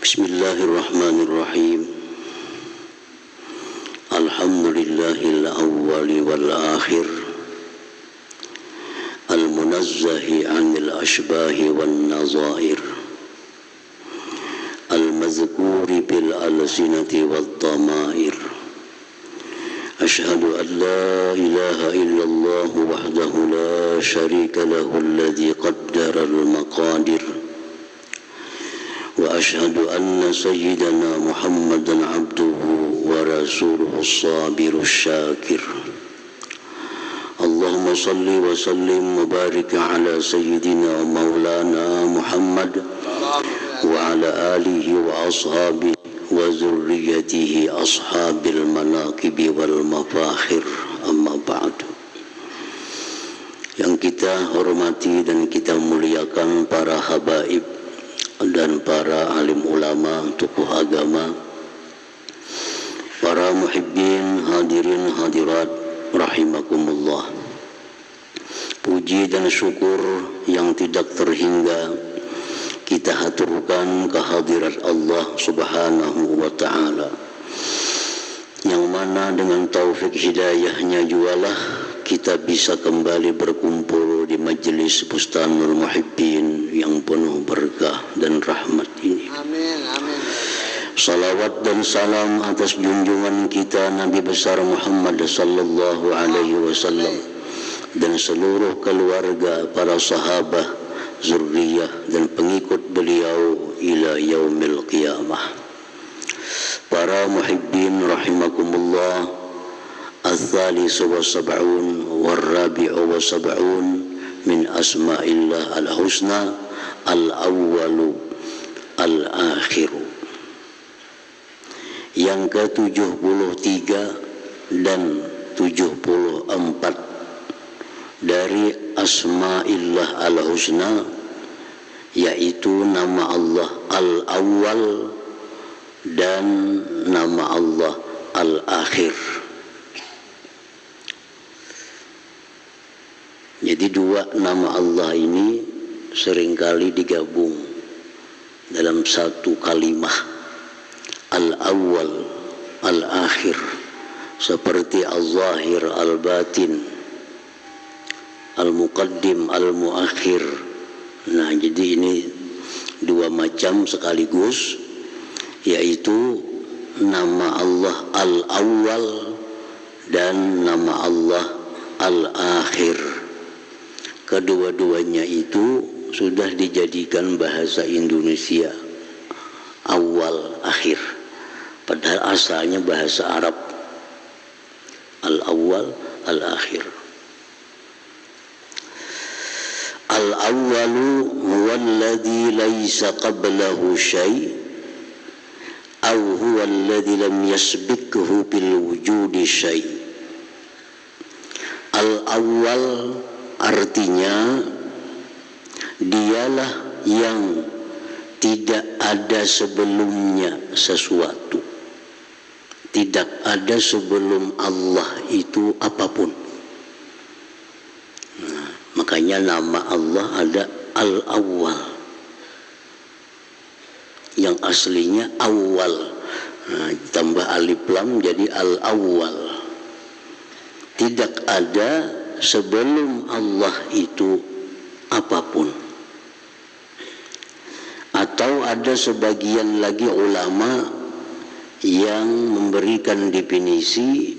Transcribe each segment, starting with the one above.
Bismillahirrahmanirrahim. Alhamdulillahil awwali wal akhir, al-munazzahi 'anil ashbahi wan nazair, al-mazkuri bil alsinati wad dhamair. Ashhadu an la ilaha illallah wahdahu la syarika lahu alladhi qaddara al-maqadir. وأشهد أن سيدنا محمدا عبده ورسوله الصابر الشاكر. اللهم صل وسلم وبارك على سيدنا ومولانا محمد وعلى آله وأصحابه وذريته أصحاب المناقب والمفاخر. أما بعد. Yang kita hormati dan kita muliakan para habaib dan para alim ulama, tokoh agama, para muhibbin, hadirin hadirat rahimakumullah. Puji dan syukur yang tidak terhingga kita haturkan kehadirat Allah Subhanahu wa ta'ala, yang mana dengan taufik hidayahnya jualah kita bisa kembali berkumpul di majelis Bustanul Muhibbin yang penuh berkah dan rahmat ini. Amin, amin. Salawat dan salam atas junjungan kita Nabi besar Muhammad sallallahu alaihi wasallam dan seluruh keluarga, para sahabat, zurriyah dan pengikut beliau ila yaumil qiyamah. Para muhibbin rahimakumullah, al-thalith wa sab'un wal-rabi'u wa sab'un min asma'illah al-husna al-awwalu al-akhiru. Yang ke-73 dan 74 dari asma'illah al-husna, yaitu nama Allah al-awwal dan nama Allah al-akhir. Jadi dua nama Allah ini seringkali digabung dalam satu kalimah, al-awwal, al-akhir, seperti al-zahir, al-batin, al-muqaddim, al-muakhir. Nah, jadi ini dua macam sekaligus, yaitu nama Allah al-awwal dan nama Allah al-akhir. Kedua-duanya itu sudah dijadikan bahasa Indonesia, awal akhir, padahal asalnya bahasa Arab, al-awwal al-akhir. Al-awwalu huwa alladhi laysa qablahu syai' aw huwa alladhi lam yasbiqhu bil wujudi syai'. Al-awwal artinya dialah yang tidak ada sebelumnya sesuatu. Tidak ada sebelum Allah itu apapun. Nah, makanya nama Allah ada al-awwal, yang aslinya awal. Nah, tambah alif lam jadi al-awwal. Tidak ada sebelum Allah itu apapun. Atau ada sebagian lagi ulama yang memberikan definisi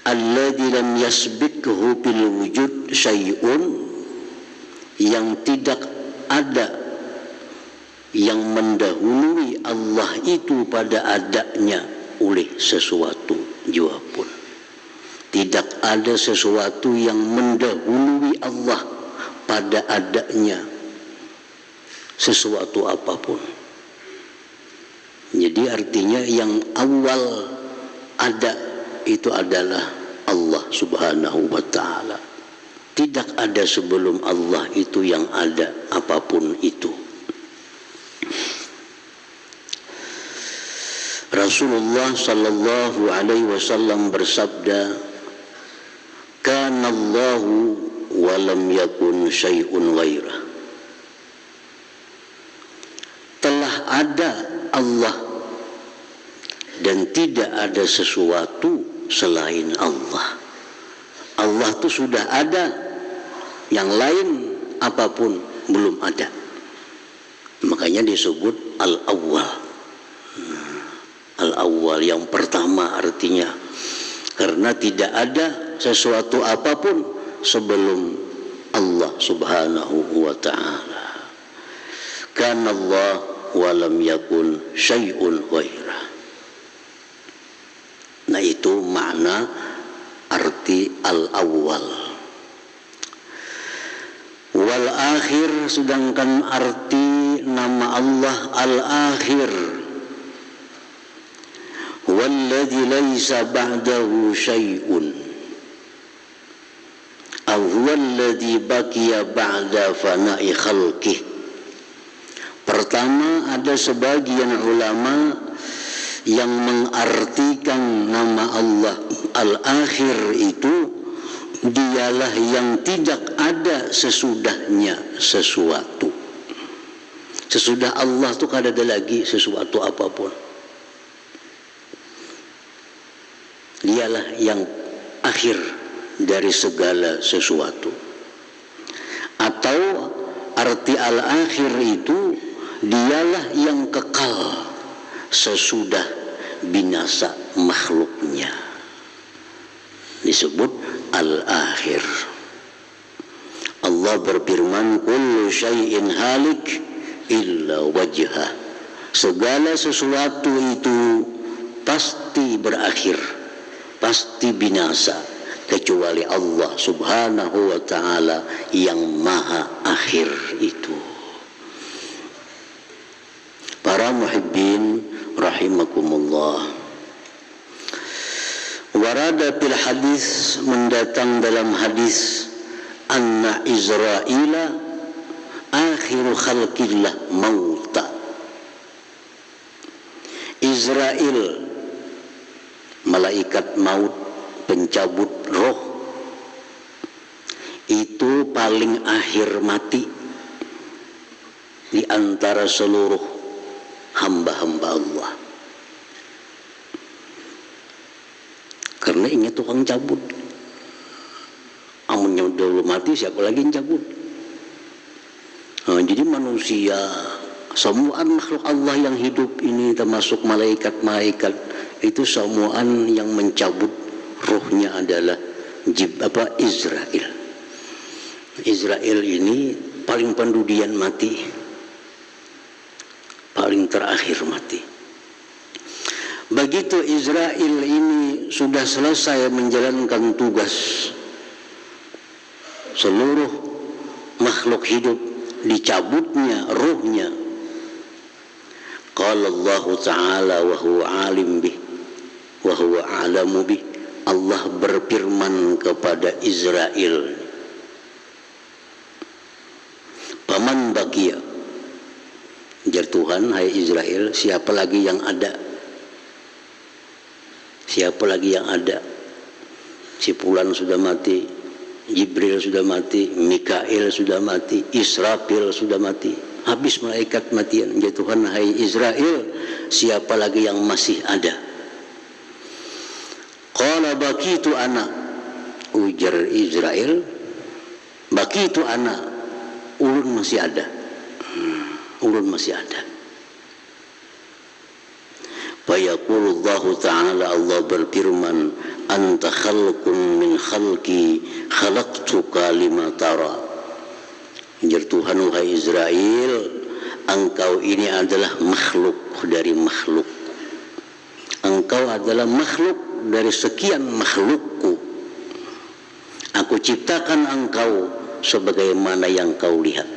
alladzi lam yasbiqhu bil wujud syai'un, yang tidak ada yang mendahului Allah itu pada adanya oleh sesuatu jua pun. Tidak ada sesuatu yang mendahului Allah pada adanya sesuatu apapun. Jadi artinya yang awal ada itu adalah Allah Subhanahu wa ta'ala. Tidak ada sebelum Allah itu yang ada apapun itu. Rasulullah sallallahu alaihi wasallam bersabda, kana Allahu wa lam yakun syai'un ghairah. ada Allah dan tidak ada sesuatu selain Allah. Allah itu sudah ada, yang lain apapun belum ada. Makanya disebut al-awwal. Al-awwal yang pertama artinya, karena tidak ada sesuatu apapun sebelum Allah subhanahu wa ta'ala. Kana Allah wa lam yakun syai'un ghairah. Nah itu makna arti al-awwal. Wal akhir, sedangkan arti nama Allah al-akhir. Walladzi laisa ba'dahu syai'un. Aw huwallazi baqiya ba'da fana'i khalqih. Pertama, ada sebagian ulama yang mengartikan nama Allah al-akhir itu dialah yang tidak ada sesudahnya sesuatu. Sesudah Allah itu tidak ada lagi sesuatu apapun. Dialah yang akhir dari segala sesuatu. Atau arti al-akhir itu dialah yang kekal sesudah binasa makhluknya. Disebut al-akhir. Allah berfirman, kullu syai'in halik illa wajhah. Segala sesuatu itu pasti berakhir, pasti binasa, kecuali Allah subhanahu wa ta'ala yang maha akhir itu. Para muhibbin rahimakumullah, warada fil hadis, mendatang dalam hadis, anna Israila akhiru khalqillah mauta. Israel, malaikat maut, pencabut roh, itu paling akhir mati di antara seluruh hamba-hamba Allah. Karena ini tukang cabut. Amunnya dulu mati, siapa lagi yang cabut? Nah, jadi manusia, semua makhluk Allah yang hidup ini, termasuk malaikat-malaikat, itu semuaan yang mencabut rohnya adalah Israel. Israel ini paling pendudian mati, paling terakhir mati. Begitu Israel ini sudah selesai menjalankan tugas, seluruh makhluk hidup dicabutnya ruhnya. Qala Allah Ta'ala wa huwa alim bih wa huwa a'lamu bih. Allah berfirman kepada Israel, paman bakia, jar Tuhan, hai Israel, siapa lagi yang ada? Siapa lagi yang ada? Si Fulan sudah mati, Jibril sudah mati, Mikail sudah mati, Israfil sudah mati, habis malaikat matian. Ya Tuhan, hai Israel, siapa lagi yang masih ada? Qala baqitu ana, ujar Israel, baqitu ana, ulun masih ada. Ulun masih ada. Fayaqulullahu ta'ala, Allah berfirman, anta khalqun min khalqi khalaqtuka lima tara. Jar Tuhan, wahai Israel, engkau ini adalah makhluk dari makhluk. Engkau adalah makhluk dari sekian makhlukku. Aku ciptakan engkau sebagaimana yang kau lihat.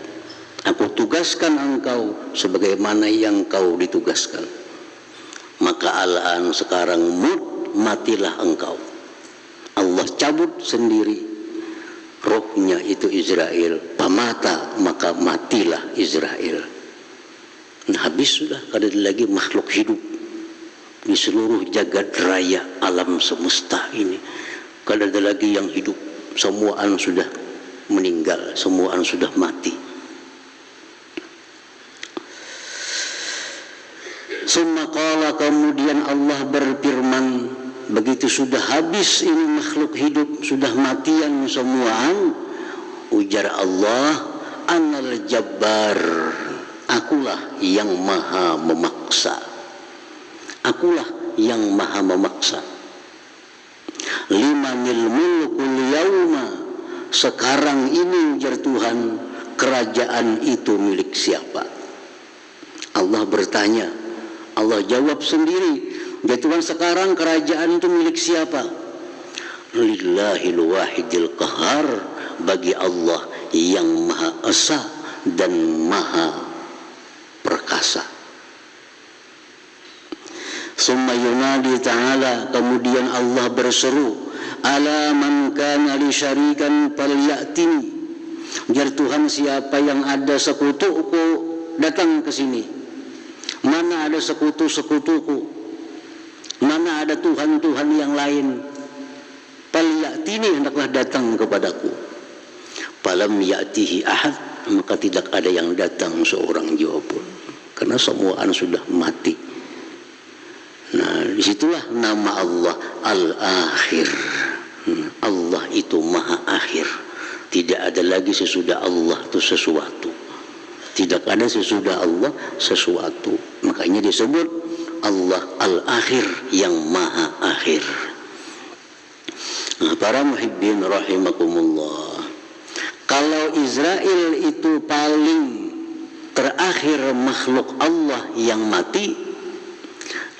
Aku tugaskan engkau sebagaimana yang kau ditugaskan. Maka al-an, sekarang matilah engkau. Allah cabut sendiri rohnya itu Israel. Pamata, maka matilah Israel. Nah, habis sudah, ada lagi makhluk hidup di seluruh jagat raya alam semesta ini. Kada ada lagi yang hidup, semuaan sudah meninggal, semuaan sudah mati. Summa qala, kemudian Allah berfirman, begitu sudah habis ini makhluk hidup, sudah matian semuaan, ujar Allah, Anal Jabbar, akulah yang maha memaksa. Akulah yang maha memaksa. Limanil mulkul yauma, sekarang ini ujar Tuhan, kerajaan itu milik siapa? Allah bertanya, Allah jawab sendiri, ya Tuhan, sekarang kerajaan itu milik siapa? Lillahil wahidil qahar, bagi Allah yang maha esa dan maha perkasa. Summa yunadi ta'ala, kemudian Allah berseru, ala man kana li syarikan falyatini, jar Tuhan, siapa yang ada sekutuku datang ke sini. Mana ada sekutu-sekutuku, mana ada Tuhan-Tuhan yang lain, falyatini, hendaklah datang kepadaku. Falam ya'tihi ahad, maka tidak ada yang datang seorang jiwa pun, karena semua sudah mati. Nah, disitulah nama Allah Al-Akhir. Allah itu maha akhir. Tidak ada lagi sesudah Allah itu sesuatu. Tidak ada sesudah Allah sesuatu. Makanya disebut Allah Al-Akhir, yang maha akhir. Nah, para muhibbin rahimakumullah, kalau Israel itu paling terakhir makhluk Allah yang mati,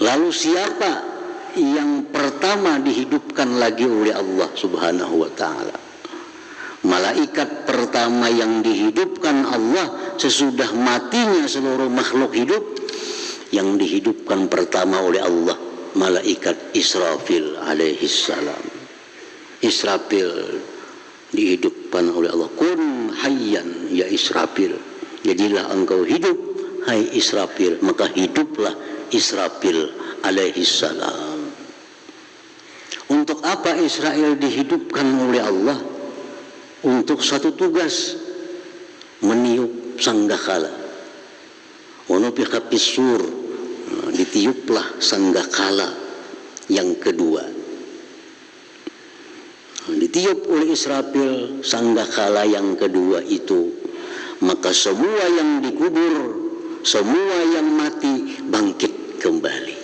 lalu siapa yang pertama dihidupkan lagi oleh Allah Subhanahu wa ta'ala? Malaikat pertama yang dihidupkan Allah sesudah matinya seluruh makhluk hidup, yang dihidupkan pertama oleh Allah malaikat Israfil alaihissalam. Israfil dihidupkan oleh Allah, kun hayyan ya Israfil, jadilah engkau hidup hai Israfil, maka hiduplah Israfil alaihissalam. Untuk apa Israel dihidupkan oleh Allah? Untuk satu tugas, meniup sanggakala. Wanufiqa fis-sur, ditiuplah sanggakala yang kedua. Ditiup oleh Israfil sanggakala yang kedua itu, maka semua yang dikubur, semua yang mati bangkit kembali.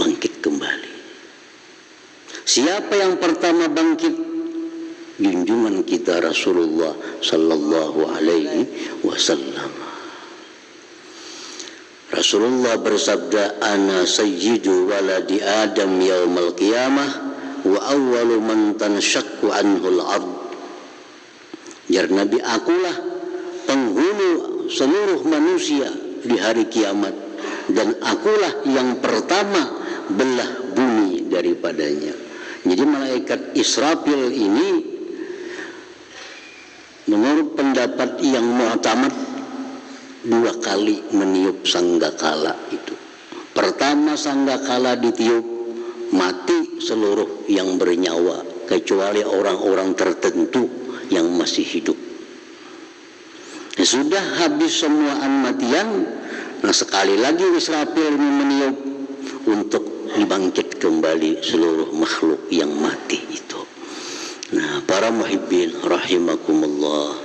Bangkit kembali. Siapa yang pertama bangkit? Junjungan kita Rasulullah sallallahu alaihi wasallam. Rasulullah bersabda, ana sayyidu waladi Adam yaumal qiyamah wa awwalu man tanshaqqu anhul ard. Jar Nabi, akulah penghulu seluruh manusia di hari kiamat, dan akulah yang pertama belah bumi daripadanya. Jadi malaikat Israfil ini, menurut pendapat yang mu'tamad, 2 kali meniup sanggakala itu. Pertama sanggakala ditiup, mati seluruh yang bernyawa, kecuali orang-orang tertentu yang masih hidup. Sudah habis semuaan matian, nah sekali lagi Israfil meniup untuk dibangkit kembali seluruh makhluk yang mati itu. Nah, para muhibbin rahimakumullah.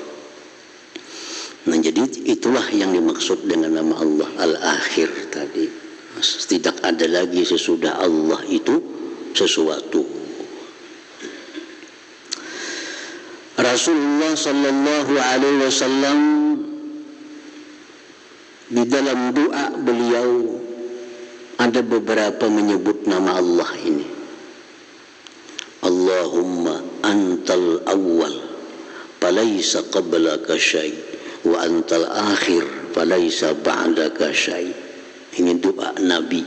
Nah, jadi itulah yang dimaksud dengan nama Allah Al-Akhir tadi. Tidak ada lagi sesudah Allah itu sesuatu. Rasulullah sallallahu alaihi wasallam di dalam doa beliau ada beberapa menyebut nama Allah ini. Allahumma antal awwal falaysa qablaka syai' wa antal akhir falaysa ba'daka syai'. Ini doa Nabi.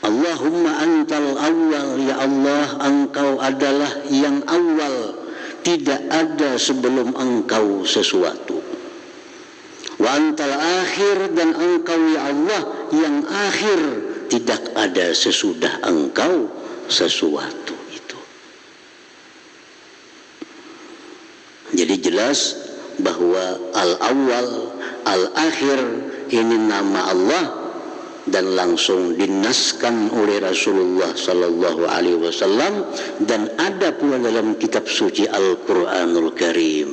Allahumma antal awwal, ya Allah, engkau adalah yang awal, tidak ada sebelum engkau sesuatu. Wa antal akhir, dan engkau ya Allah yang akhir, tidak ada sesudah engkau sesuatu. Jadi jelas bahwa al-awwal, al-akhir ini nama Allah, dan langsung dinaskan oleh Rasulullah sallallahu alaihi wasallam, dan ada pula dalam kitab suci Al-Qur'anul Karim.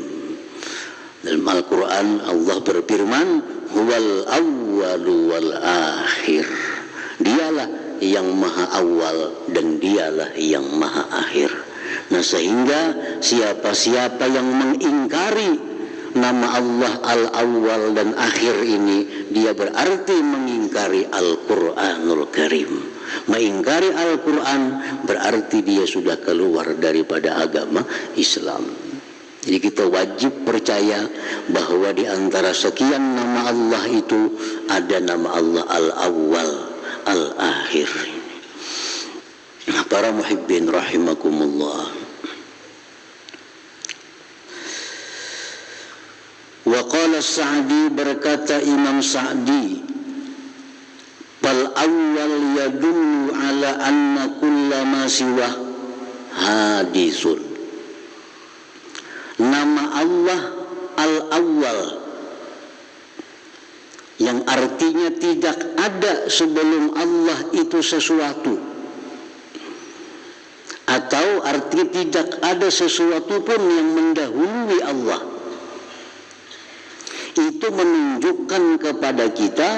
Dalam Al-Qur'an Allah berfirman, huwal awwalu wal akhir. Dialah yang maha awal dan dialah yang maha akhir. Nah, sehingga siapa-siapa yang mengingkari nama Allah al-awwal dan akhir ini, dia berarti mengingkari Al-Quranul Karim. Mengingkari Al-Quran berarti dia sudah keluar daripada agama Islam. Jadi kita wajib percaya bahwa di antara sekian nama Allah itu ada nama Allah al-awwal, al-akhir. Nah, para muhibbin rahimakumullah. Wa qala Sa'di, berkata Imam Sa'di, fal awwal yadullu ala anna kulla ma siwa hadisun. Nama Allah al-awwal yang artinya tidak ada sebelum Allah itu sesuatu, atau artinya tidak ada sesuatu pun yang mendahului Allah. Itu menunjukkan kepada kita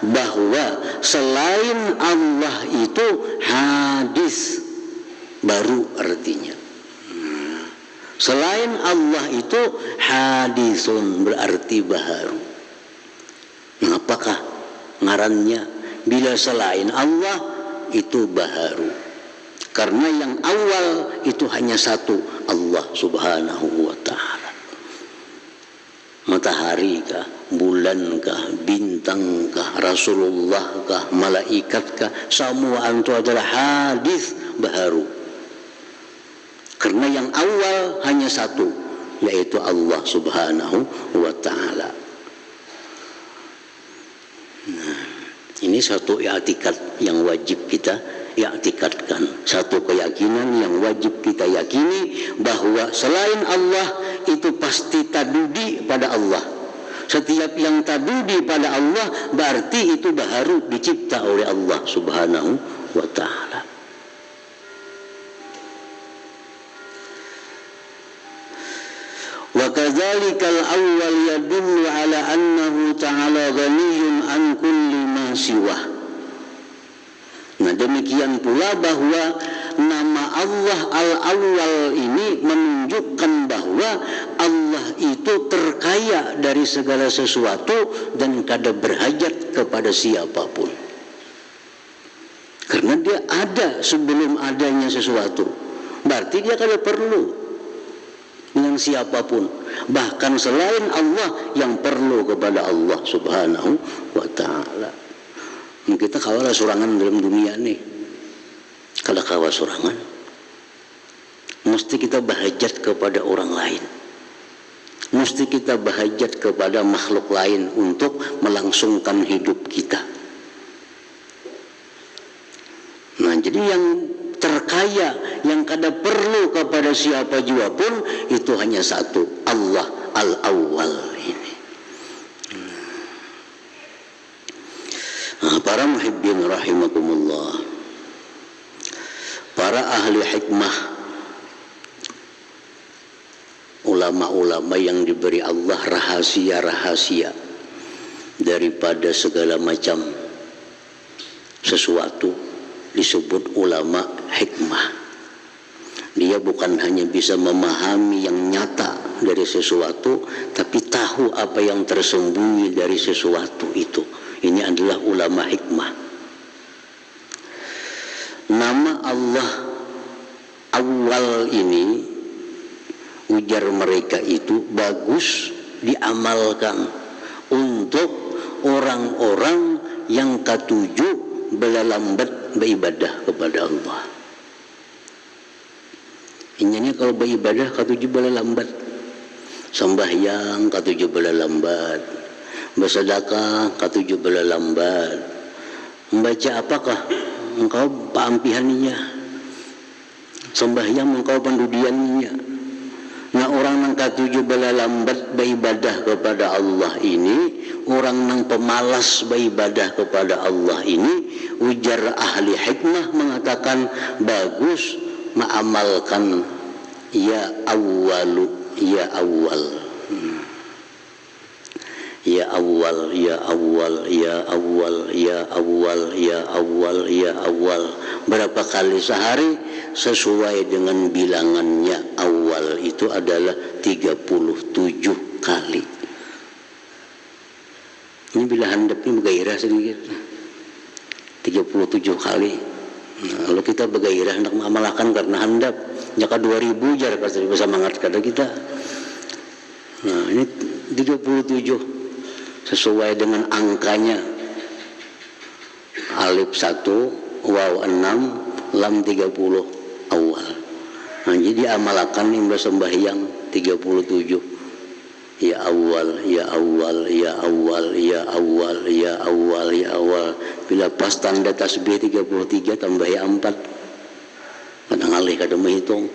bahwa selain Allah itu hadis, baru artinya. Selain Allah itu hadisun, berarti baharu. Apakah ngarannya? Bila selain Allah itu baharu. Karena yang awal itu hanya satu, Allah subhanahu wa ta'ala. Matahari kah, bulan kah, bintang kah, Rasulullah kah, malaikat kah, semua itu adalah hadis baharu. Karena yang awal hanya satu, yaitu Allah subhanahu wa ta'ala. Nah, ini satu i'tikad yang wajib kita i'tikadkan, satu keyakinan yang wajib kita yakini, bahwa selain Allah itu pasti tadudi pada Allah. Setiap yang tadudi pada Allah berarti itu baharu, dicipta oleh Allah subhanahu wa ta'ala. Wa kadzalikal awwal yadullu ala annahu ta'ala ghaniyyun an kulli ma siwah. Nah, demikian pula bahwa nama Allah al-awwal ini menunjukkan bahwa Allah itu terkaya dari segala sesuatu dan kada berhajat kepada siapapun. Karena dia ada sebelum adanya sesuatu, berarti dia kada perlu dengan siapapun. Bahkan selain Allah yang perlu kepada Allah subhanahu wa ta'ala. Kita kawalah sorangan dalam dunia nih. Kalau kawal sorangan, mesti kita bahajat kepada orang lain. Mesti kita bahajat kepada makhluk lain untuk melangsungkan hidup kita. Nah, jadi yang terkaya, yang kada perlu kepada siapa jua pun, itu hanya satu, Allah al-awwal ini. Nah, para muhibbin rahimakumullah, para ahli hikmah, ulama-ulama yang diberi Allah rahasia-rahasia daripada segala macam sesuatu, disebut ulama hikmah. Dia bukan hanya bisa memahami yang nyata dari sesuatu, tapi tahu apa yang tersembunyi dari sesuatu itu. Ini adalah ulama hikmah. Nama Allah awal ini, ujar mereka itu, bagus diamalkan untuk orang-orang yang ketujuh belalambat beribadah kepada Allah. Intinya kalau beribadah ketujuh belalambat, sembahyang ketujuh belalambat, bersedekah ketujuh belalambat, membaca apakah engkau paampihaninya, sembahyang engkau pendudiannya. Nah, Nah orang nang katuju bala lambat beribadah kepada Allah ini, orang nang pemalas beribadah kepada Allah ini, ujar ahli hikmah mengatakan bagus mengamalkan ya awwalu ya awal. Ya awal, ya awal, ya awal, ya awal, ya awal, ya awal. Berapa kali sehari sesuai dengan bilangannya. Awal itu adalah 37 kali. Ini bila handap ini bergairah sedikit. 37 kali. Nah, kalau kita bergairah hendak mengamalkan karena handap, jaka 2000 jar pasti bisa semangat kada kita. Nah, ini 37 sesuai dengan angkanya. Alif 1, waw 6, lam 30 awal. Nah, jadi amalkan imbas sembahyang 37. Ya awal, ya awal, ya awal, ya awal, ya awal, ya awal. Bila pas tanda tasbih 33 tambah ya 4. Kadang alih kadang menghitung.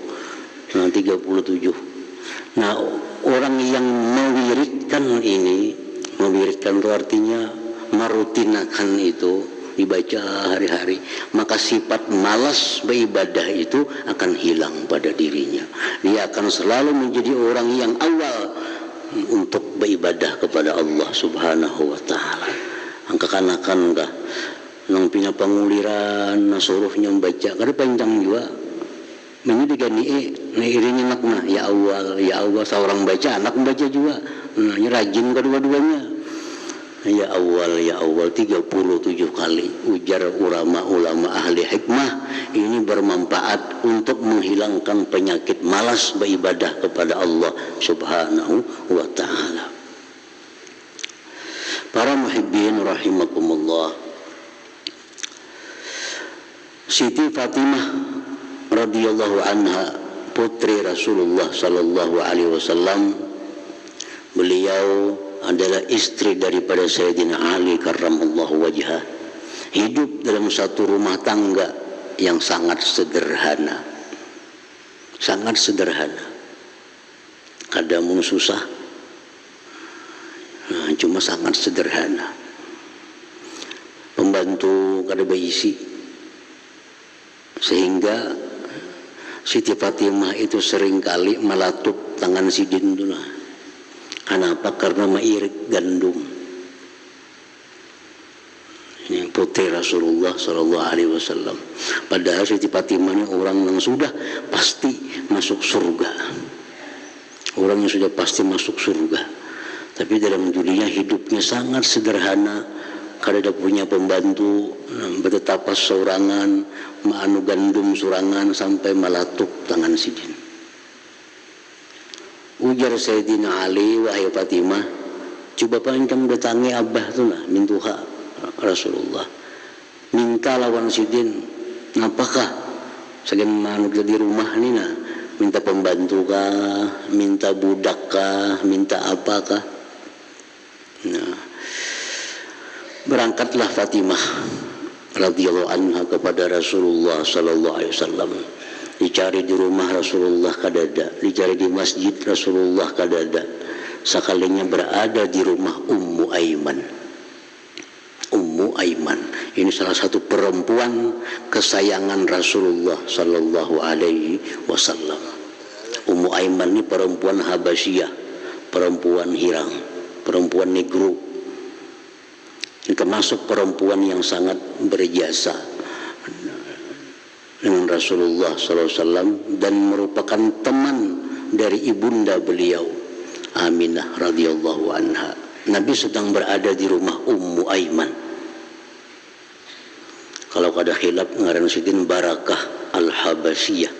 Nah, 37. Nah, orang yang mewiridkan ini, mewiridkan itu artinya merutinakan itu, dibaca hari-hari, maka sifat malas beribadah itu akan hilang pada dirinya. Dia akan selalu menjadi orang yang awal untuk beribadah kepada Allah Subhanahu wa taala. Angka kanakan kah nang pina panguliran nasuruhnya membaca kada panjang juga. Ini digani na iringin makna ya awal seorang baca anak membaca juga. Nah, ini rajin kedua-duanya. Ya awal 37 kali. Ujar ulama ahli hikmah, ini bermanfaat untuk menghilangkan penyakit malas beribadah kepada Allah Subhanahu wa taala. Para muhibbin rahimakumullah. Siti Fatimah radhiyallahu anha, putri Rasulullah sallallahu alaihi wasallam, beliau adalah istri daripada Sayyidina Ali karramallahu wajhah. Hidup dalam satu rumah tangga yang sangat sederhana. Sangat sederhana. Kada mun susah. Nah, cuma sangat sederhana. Pembantu kada berisi. Sehingga Siti Fatimah itu seringkali melatup tangan sidin itu lah. Kenapa? Karena mengirit gandum. Ini putri Rasulullah Sallallahu Alaihi Wasallam. Padahal Siti Fatimah ini orang yang sudah pasti masuk surga. Orang yang sudah pasti masuk surga. Tapi dalam dunia hidupnya sangat sederhana. Kada punya pembantu, betetapas sorangan, maanu gandum sorangan sampai melatup tangan sidin. Ujar Sayyidina Ali, wahai Fatimah, coba pancam datangi abah tu lah, mintuha Rasulullah. Minta lawan sidin, apakah? Segan manuk di rumah ni na, minta pembantu kah, minta budak kah, minta apakah? Nah, berangkatlah Fatimah radhiyallahu anha kepada Rasulullah sallallahu alaihi wasallam. Dicari di rumah Rasulullah kadada, dicari di masjid Rasulullah kadada. Sekalinya berada di rumah Ummu Aiman. Ummu Aiman ini salah satu perempuan kesayangan Rasulullah sallallahu alaihi wasallam. Ummu Aiman ini perempuan Habasyah, perempuan hirang, perempuan negro. Ini termasuk perempuan yang sangat berjasa dengan Rasulullah SAW dan merupakan teman dari ibunda beliau Aminah radhiyallahu anha. Nabi sedang berada di rumah Ummu Aiman. Kalau kada khilaf ngaran sidin Barakah Al-Habasyah.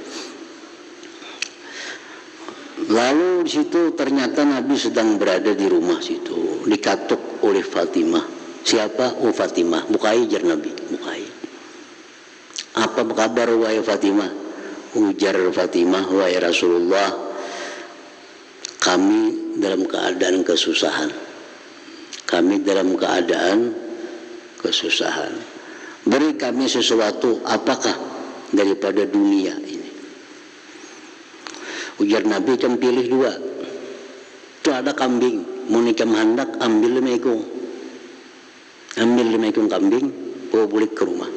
Lalu di situ ternyata Nabi sedang berada di rumah situ, dikatuk oleh Fatimah. Siapa? Oh Fatimah. Bukai jar Nabi, bukai. Apa kabar wahai Fatimah? Ujar Fatimah, wahai Rasulullah, kami dalam keadaan kesusahan. Kami dalam keadaan kesusahan. Beri kami sesuatu, apakah daripada dunia ini? Ujar Nabi kan pilih dua. Itu ada kambing, mau nikah hendak ambil 5 ekor. Ambil 5 ekor kambing, bawa balik ke rumah.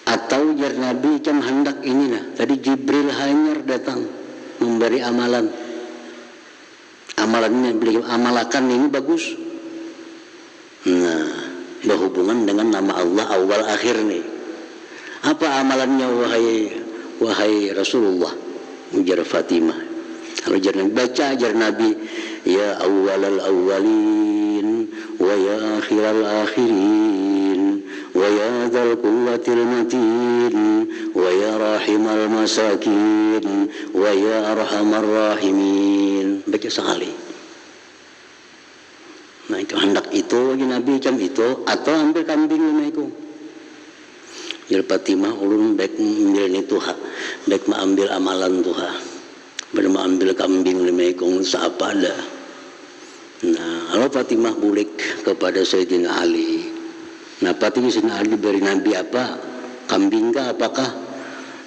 Atau ujar Nabi kan hendak inilah. Tadi Jibril hanyar datang memberi amalan. Amalannya beliau amalkan ini bagus. Nah, berhubungan dengan nama Allah awal akhir nih. Apa amalannya wahai Rasulullah? Ujar Fatimah. Kalau jar Nabi baca ajar Nabi, ya awwalal awwalin wa ya akhiral akhirin wa ya dzal quwwatil matin wa ya rahimal masakin wa ya arhamar rahimin. Baca sekali. Nah itu hendak itu Nabi jam itu atau ambil kambing 5 ekor. Jar Fatimah ulun baik ambil itu baik ambil amalan Tuhan. Bagaimana ambil kambing 5 ekor seapa ada. Nah, kalau Fatimah bulik kepada Sayyidina Ali. Nah, Sayyidina Ali beri Nabi apa? Kambing kah apakah?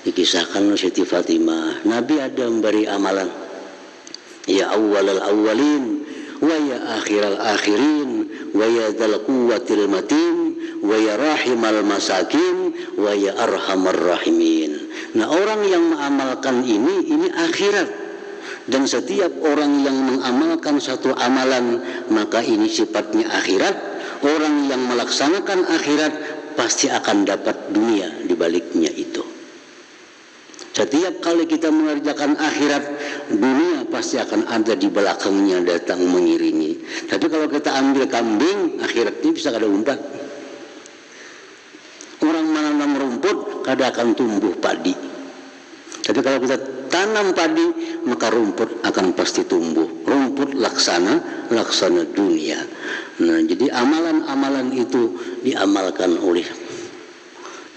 Dikisahkan oleh Siti Fatimah. Nabi ada memberi amalan. Ya awwalal awwalin wa ya akhiral akhirin wa ya dzal quwwatil matin wa ya rahimal masakin wa ya arhamar rahimin. Nah, orang yang mengamalkan ini akhirat. Dan setiap orang yang mengamalkan satu amalan, maka ini sifatnya akhirat. Orang yang melaksanakan akhirat pasti akan dapat dunia di baliknya itu. Setiap kali kita mengerjakan akhirat, dunia pasti akan ada di belakangnya datang mengiringi. Tapi kalau kita ambil kambing, akhirat ini bisa kada umpat. Orang menanam rumput, kada akan tumbuh padi. Tapi kalau kita tanam padi, maka rumput akan pasti tumbuh. Rumput laksana dunia. Nah, jadi amalan-amalan itu diamalkan oleh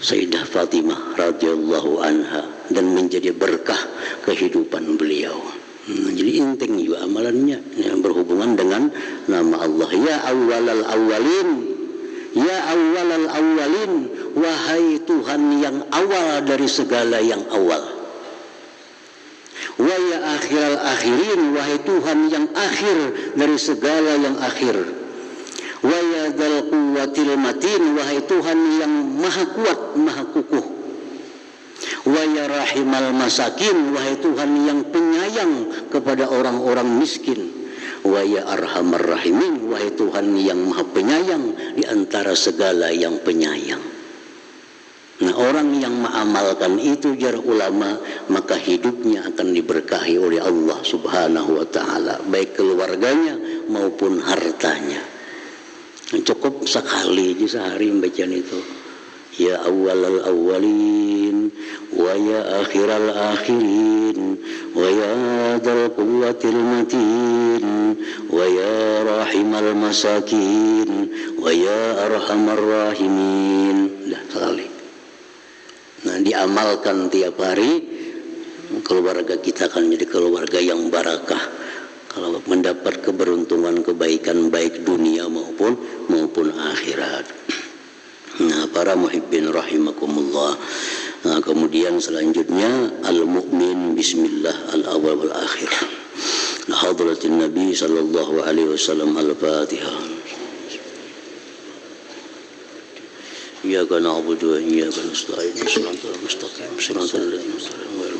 Sayyidah Fatimah radhiyallahu anha dan menjadi berkah kehidupan beliau. Nah, jadi inting juga amalannya yang berhubungan dengan nama Allah. Ya awwalal awwalin, ya awwalal awwalin, wahai Tuhan yang awal dari segala yang awal. Wa ya akhiral akhirin, wahai Tuhan yang akhir dari segala yang akhir. Wa ya dzal quwwatil matin, wahai Tuhan yang maha kuat, maha kukuh. Wa ya rahimal masakin, wahai Tuhan yang penyayang kepada orang-orang miskin. Wa ya arhamar rahimin, wahai Tuhan yang maha penyayang di antara segala yang penyayang. Nah, orang yang mengamalkan itu jar ulama, maka hidupnya akan diberkahi oleh Allah Subhanahu wa taala, baik keluarganya maupun hartanya. Cukup sekali di sehari membacaan itu. Ya awwalal awwalin wa ya akhiral akhirin wa ya dzal quwwatil matin wa ya rahimal masakin wa ya arhamar rahimin. Dah sekali. Nah, diamalkan tiap hari, keluarga kita akan menjadi keluarga yang barakah. Kalau mendapat keberuntungan, kebaikan baik dunia maupun akhirat. Nah, para muhibbin rahimakumullah. Nah, kemudian selanjutnya al-mu'min bismillah al-awwal wal akhir. Nah, hadratin Nabi sallallahu alaihi wasallam al-Fatihah. Iyyaka na'budu wa iyyaka nasta'in. Shiratal mustaqim. Shiratal ladzina an'amta 'alaihim.